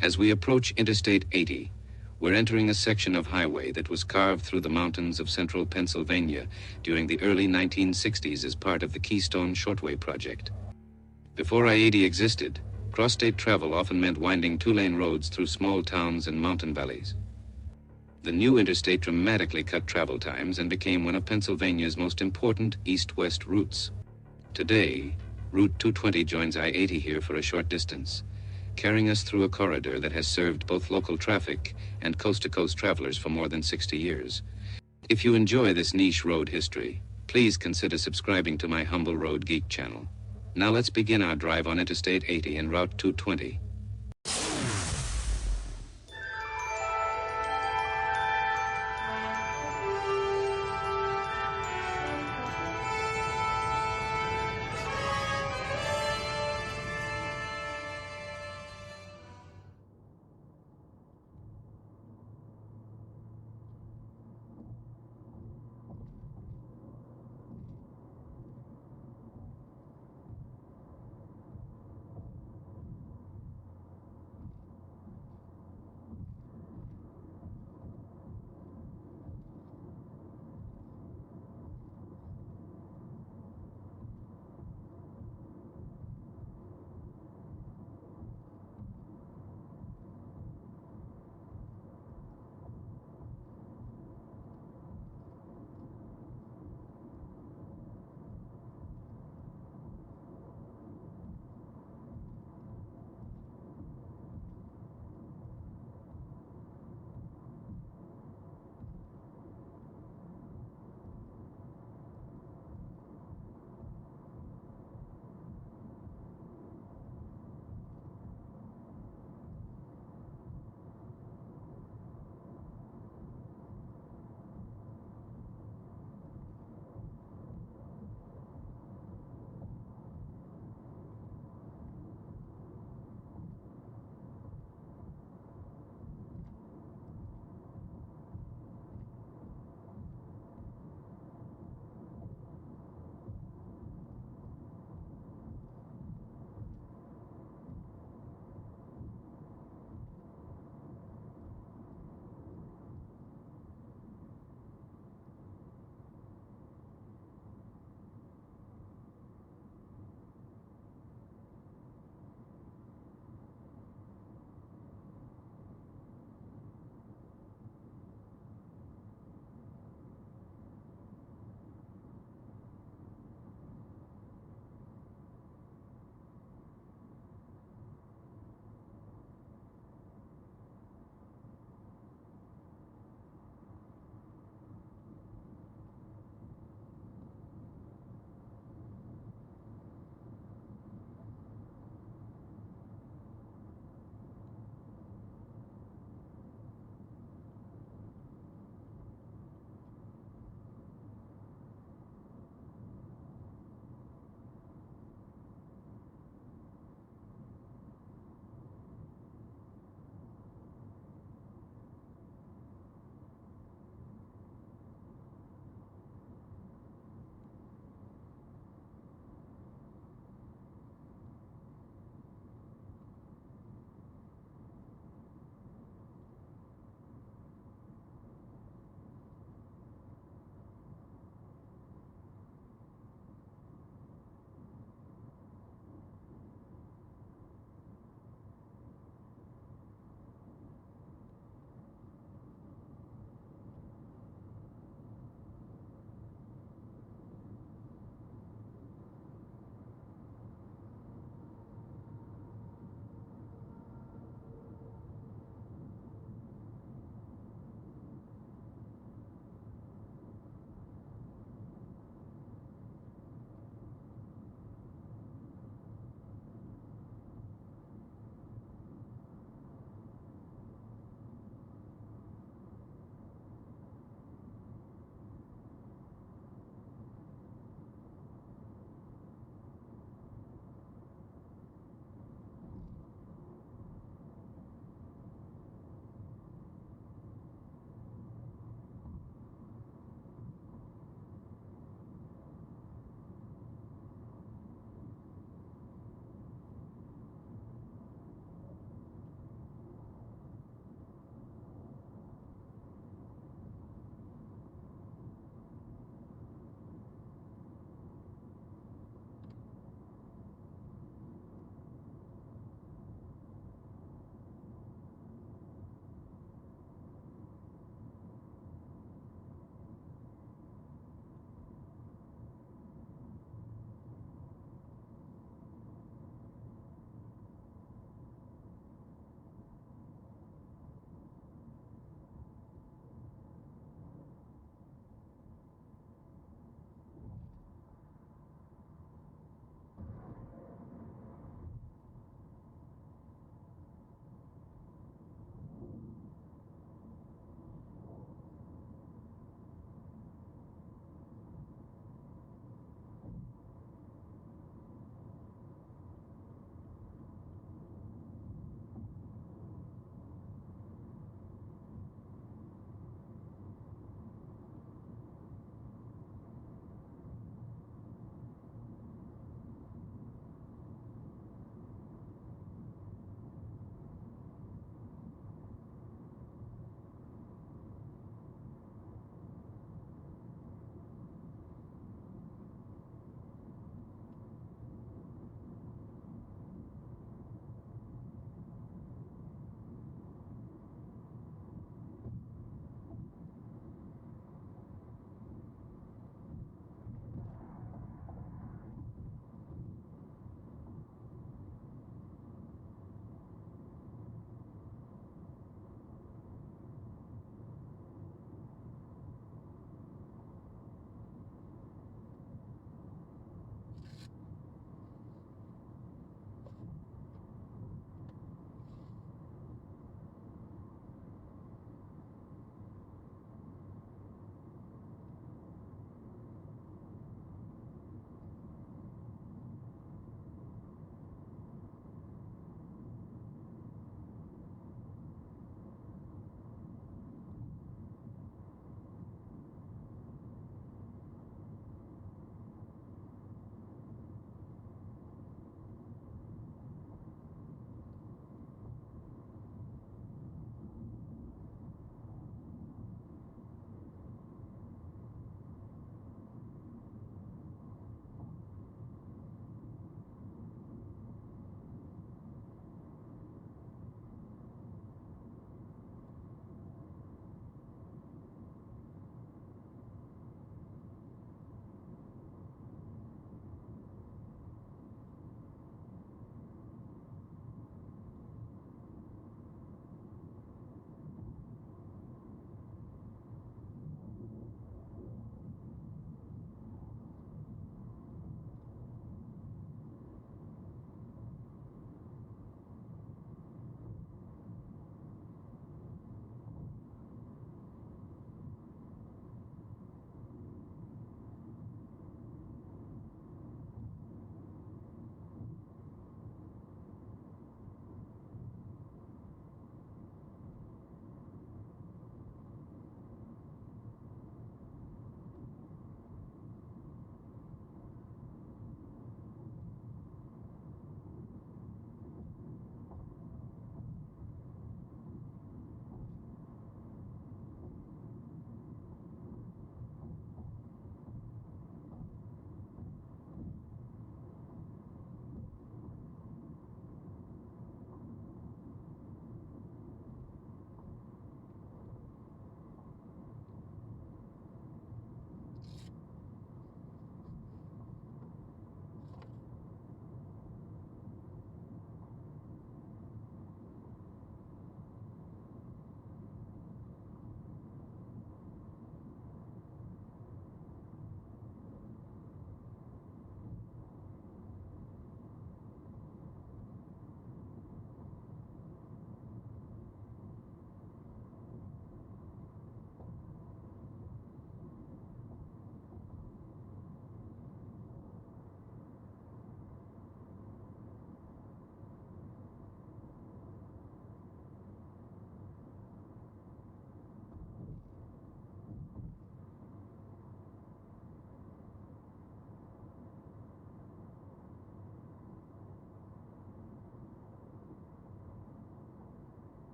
As we approach Interstate 80, we're entering a section of highway that was carved through the mountains of central Pennsylvania during the early 1960s as part of the Keystone Shortway project. Before I-80 existed, cross-state travel often meant winding two-lane roads through small towns and mountain valleys. The new interstate dramatically cut travel times and became one of Pennsylvania's most important east-west routes. Today, Route 220 joins I-80 here for a short distance, carrying us through a corridor that has served both local traffic and coast-to-coast travelers for more than 60 years. If you enjoy this niche road history, please consider subscribing to my Humble Road Geek channel. Now let's begin our drive on Interstate 80 and Route 220.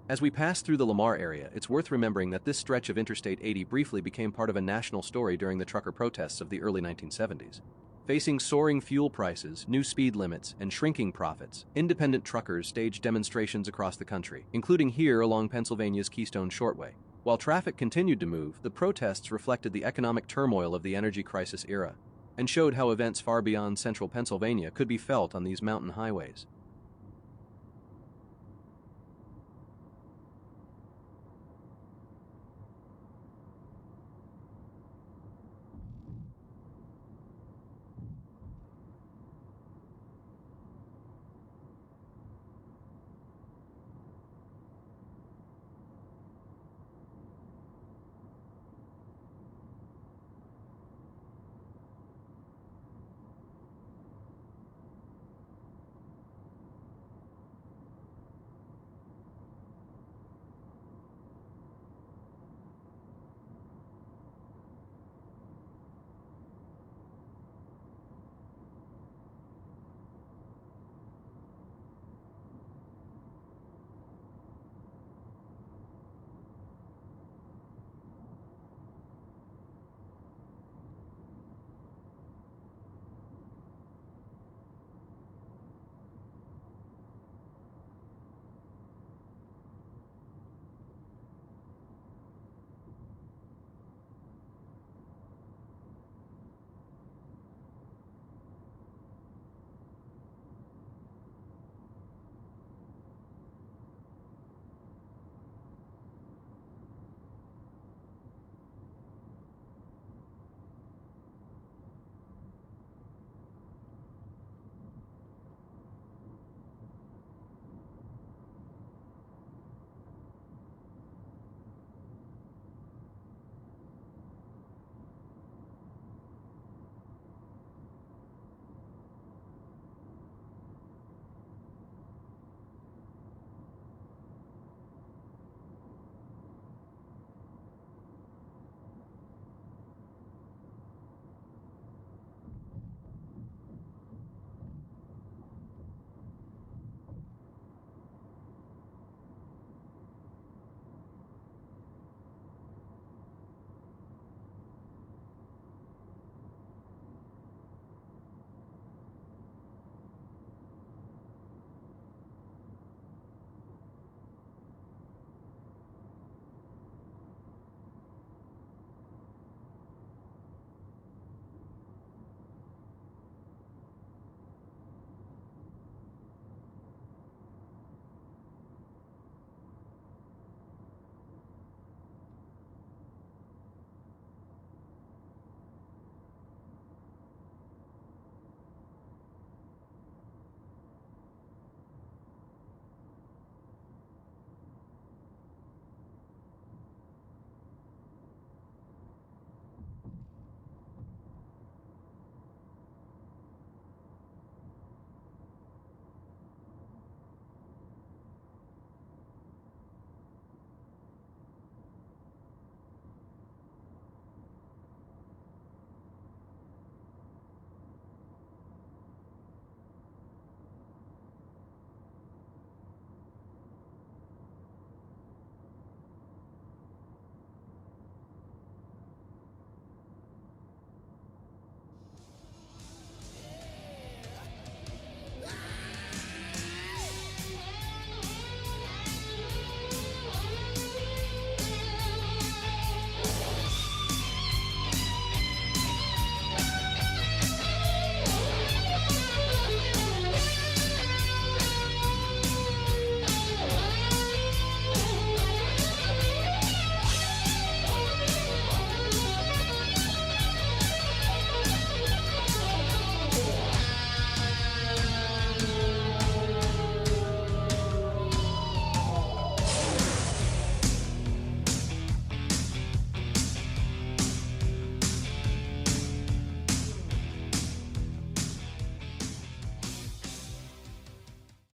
As we pass through the Lamar area, it's worth remembering that this stretch of Interstate 80 briefly became part of a national story during the trucker protests of the early 1970s. Facing soaring fuel prices, new speed limits, and shrinking profits, independent truckers staged demonstrations across the country, including here along Pennsylvania's Keystone Shortway. While traffic continued to move, the protests reflected the economic turmoil of the energy crisis era and showed how events far beyond central Pennsylvania could be felt on these mountain highways.